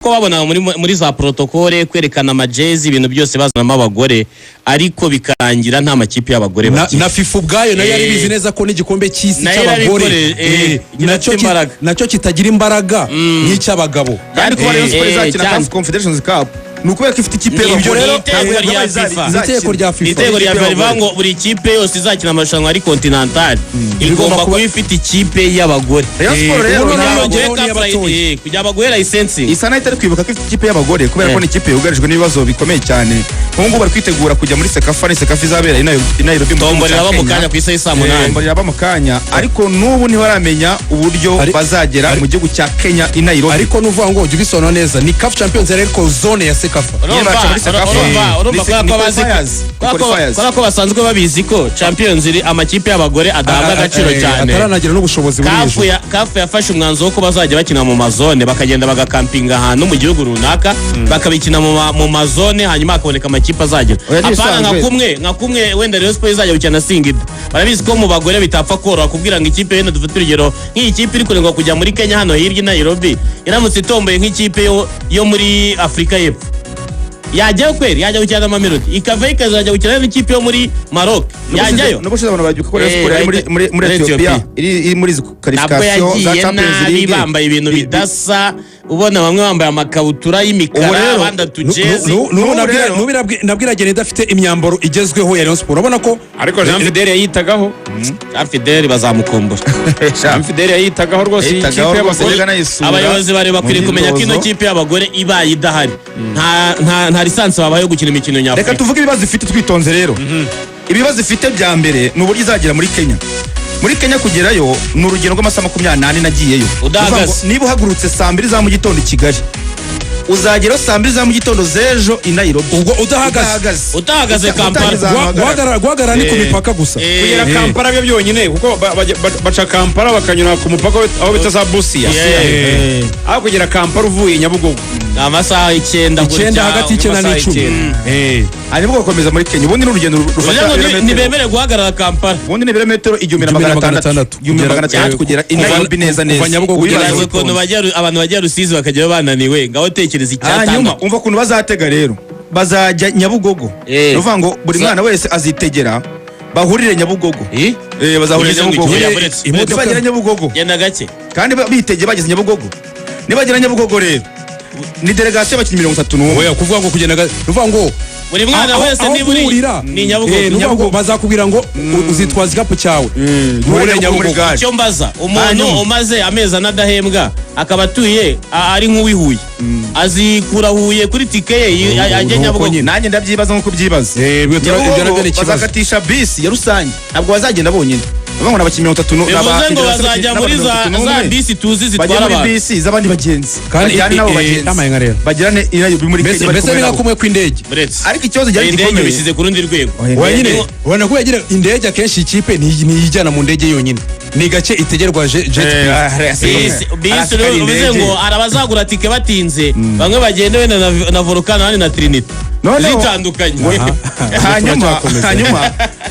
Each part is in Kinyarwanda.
ko babona muri za protokole kwerekana amajezi ibintu byose bazanamo abagore ariko bikarangira nta makipe y'abagore na FIFA ubwayo nayo yari bizi neza ko n'igikombe cy'isi cy'abagore nacyo kitagira imbaraga nk'icy'abagabo ariko Rayon Sports izakina CAF Confederations Cup nukubera ko ifite ikipe y'abagore iteko rya FIFA iteko rya FIFA ngo buri kipe yose izakina amarushanwa ari continental igomba kuba ifite ikipe y'abagore Rayon Sports rero kujya abagore license isa nayo itari kwibuka ko ifite ikipe y'abagore kubera ko ni ikipe yugarijwe n'ibibazo bikomeye cyane nk'ubu bari kwitegura kujya muri Sekafa izabera i Nairobi tomborera ba mu kanya ku isa y'isa 8 tomborera ba mu kanya ariko n'ubu ntibaramenya uburyo bazagera mu gihugu cya Kenya i Nairobi ariko nuvuga ngo ujye ubisona neza ni CAF Champions League zone ya Sekafa urumva ko basanzwe babizi ko Champions League amakipe y'abagore adahabwa agaciro cyane ataranagira n'ubushobozi bw'ijuru CAF yafashe umwanzuro ko bazajya bakina mu mazone bakagenda bagakampinga ahantu mu gihugu runaka bakabikina mu mazone hanyuma akaboneka amakipe azagera apana nka kumwe wenda Rayon Sports izajya gukina Singida barabizi ko mu bagore bitapfa koroha kubwira ngo ikipe yenda dufite urugero nk'iyi kipe iri kurengwa kujya muri Kenya hano hirya i Nairobi iramutse itomboye nk'ikipe yo muri Afrika y'Epfo yajyayo kweri yajya gukina Mamelodi ikava ikazajya gukina n'ikipe yo muri Maroc yajyayo no bushize abantu bagiye ko muri Ethiopia iri muri qualification za Champions League bambaye ibintu bidasa ubona bamwe bambaye amakabutura y'imikara abandi atujezi nabwira gene idafite imyambaro igezweho ya Rayon Sports urabona ko ariko Jean Fidel yayitagaho Jean Fidel bazamukumbura Jean Fidel yayitagaho rwose ikipe y'abagore abayobozi bari bakwiriye kumenya ko ino kipe y'abagore ibaye idahari nta lisansi babaye yo gukina imikino nyafurika reka tuvuge ibibazo ifite twitonze rero ibibazo ifite bya mbere n'uburyo izagera muri Kenya kugerayo ni urugendo rw'amasaha 28 nagiyeyo niba uhagurutse saa 2 za mu gitondo i Kigali uzagera saa 2 za mu gitondo z'ejo i Nairobi ubwo utahagaze Kampala guhagarara ni ku mipaka gusa kugera Kampala byo byonyine kuko baca Kampala bakanyura ku mupaka aho bita za Busia aho kugera Kampala uvuye Nyabugogo amasaha 9 hagati y'ikenda n'10 hanyuma ugakomeza muri Kenya ubundi n'urugendo rufata ntibemere guhagarara Kampala ubundi ni ibirometero 1600 kugera i Nairobi neza wibaza ukuntu abantu bajya Rusizi bakajya bananiwe ngaho tekereza icyatanga hanyuma umva ukuntu bazatega rero bazajya Nyabugogo uvuga ngo buri mwana wese azitegera bahurire Nyabugogo bazahurira Nyabugogo imodoka bagera Nyabugogo yenda gake kandi bitegeye bageze Nyabugogo nibagera Nyabugogo rero ni delegation y'abakinnyi 31 oya kuvuga ngo kugenda uvuga ngo buri mwana wese ni Nyabugogo bazakubwira ngo uzitwaza igikapu cyawe ntore Nyabugogo cyo mbaza umuntu umaze amezi anadahembwa akaba atuye ari nk'uwihuye azikura Huye kuri tike ye ajya Nyabugogo nanjye ndabyibaza nko kubyibaza bazakatisha bisi ya rusange ntabwo bazagenda bonyine bavanga n'abakinnyi 30 bivuze ngo bazajya muri za bisi tuzi zitwara abantu bisi z'abandi bagenzi kandi nabo bagenzi bagirane muri Kenya mbese ni kumwe kw'indege ariko ikibazo cyari gikomeye bisize ku rundi rwego wenyine ubona ko yagira indege akenshi ikipe ntiyijyana mu ndege yonyine ni gake itegerwa jet bisi bivuze ngo arabazagura tike batinze bamwe bagendewe na Volcano handi na Trinity zitandukanye hanyuma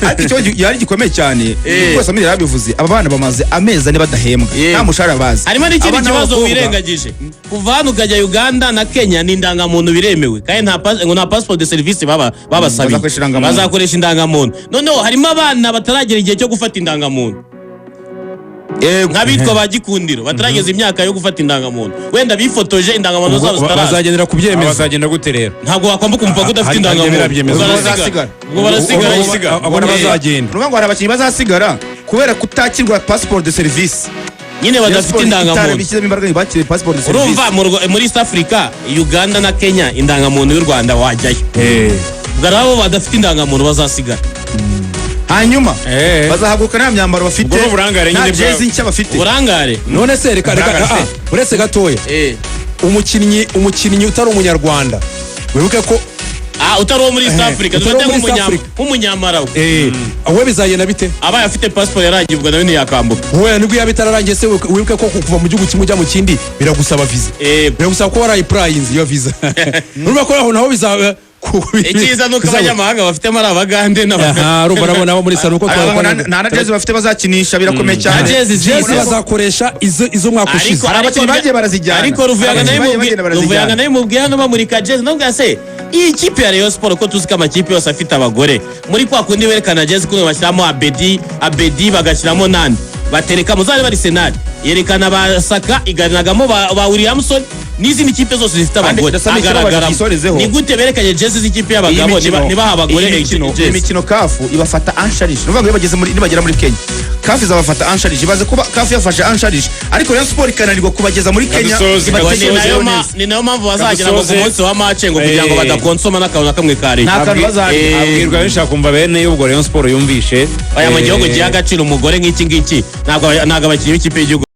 ariko ikibazo yari gikomeye cyane rwose amire yabivuze aba bana bamaze amezi ane badahembwa nta mushahara bazi harimo n'ikindi kibazo wirengagije kuva hano ukajya Uganda na Kenya ni indangamuntu biremewe kandi nta passport de service babasabiye bazakoresha indangamuntu noneho harimo abana bataragera igihe cyo gufata indangamuntu nk'abitwa ba Gikundiro batarageza imyaka yo gufata indangamuntu wenda bifotoje indangamuntu zabo zitaraza bazagendera kubyemeza bazagenda gute rero ntabwo wakwamba kumva ko udafite indangamuntu barasigara abona bazagenda nuvuga ngo hari abakinnyi bazasigara kubera kutakirwa passport de service nyine badafite indangamuntu urumva muri East Africa Uganda na Kenya indangamuntu y'u Rwanda wajyayo garabo badafite indangamuntu bazasigara hanyuma bazahaguruka nta myambaro bafite nta jezi nshya bafite uburangare none se reka uretse gatoya umukinnyi utari umunyarwanda wibuke ko utari uwo muri East Africa dufate nk'umunyamarawe wowe bizagenda bite abaye afite passport yarangiye ubwo nawe ntiyakambuka wowe nibwo yaba itararangiye se wibuke ko kuva mu gihugu kimwe ujya mu kindi biragusaba visa biragusaba ko warayipurayinze iyo visa urumva ko aho naho bizaba icyiza nuko abanyamahanga bafitemo ari abagande n'abagande nabo muri salo uko twabona nta na jezi bafite bazakinisha birakomeye cyane jezi bazakoresha izo mwaka ushize hari abakinnyi bagiye barazijyana ariko Ruvuyanga nayo mubwiye hano bamurika jezi nubwo se iyi kipe ya Rayon Sport ko tuzi ko amakipe yose afite abagore muri kwa kundi werekana jezi kumwe bashyiramo Abedi bagashyiramo nani batereka muzari bari Senari yerekana basaka iganagamo ba Williamson n'izindi kipe zose zifite abagore agaragara ni gute berekanye jezi z'ikipe y'abagabo niba abagore imikino kafu ibafata ansharije nuvuga ngo bageze muri nibagera muri Kenya kafu izabafata ansharije ibaze kuba kafu yafashe ansharije ariko Rayon Sport ikananirwa kubageza muri Kenya ni nayo mpamvu bazagira ngo ku munsi wa match ngo kugira ngo badakonsoma n'akantu kamwe kare abwirwa bishaka kumva bene y'ubwo Rayon Sport yumvishe aya mu gihugu giha agaciro umugore nk'iki ngiki ntabwo abakinnyi b'ikipe y'igihugu